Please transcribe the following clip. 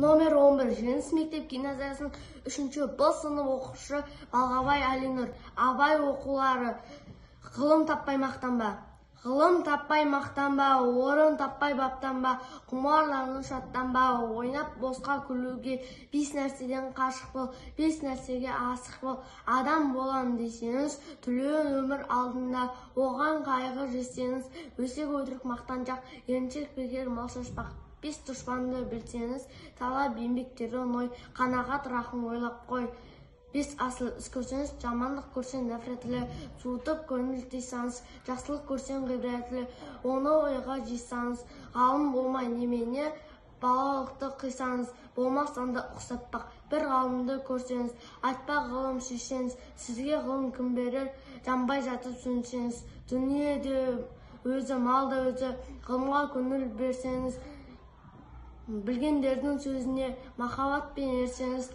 Номер 11. Жеңіс мектеп гимназиясының 3-ші Б сынып оқушы Балғабай Алинұр. Абай оқулары. Ғылым таппай мақтанба. Ғылым таппай мақтанба, орын таппай баптанба, құмарланып шаттанба, ойнап босқа күлуге, 5 нәрседен қашық бол, 5 нәрсеге асық бол. Адам болам десеңіз, түлеуін өмір алдында, оған қайғы жесеңіз, өсек өтірік мақтаншақ, еріншек бекер мал шашпақ. 5 дұшпанды білсеңіз, талап еңбектерін ой, қанағат рахым ойлап қой. 5 асыл іс көрсеңіз, жамандық көрсең нәфретлі, суытып көңіл тыйсаңыз, жақсылық көрсең ғибретлі, оны ойға жисаңыз, ғалым болмай немене, балалықты қисаңыз, болмақ санды ұқсатпақ. Бір ғалымды көрсеңіз, айтпақ ғылым шешсеңіз, сізге ғылым кім берер, жанбай жатып сүнсеңіз, дүниеде өзі, малда өзі, ғылымға көңіл берсеңіз, білгендердің сөзіне махаббатпен ерсеңіз,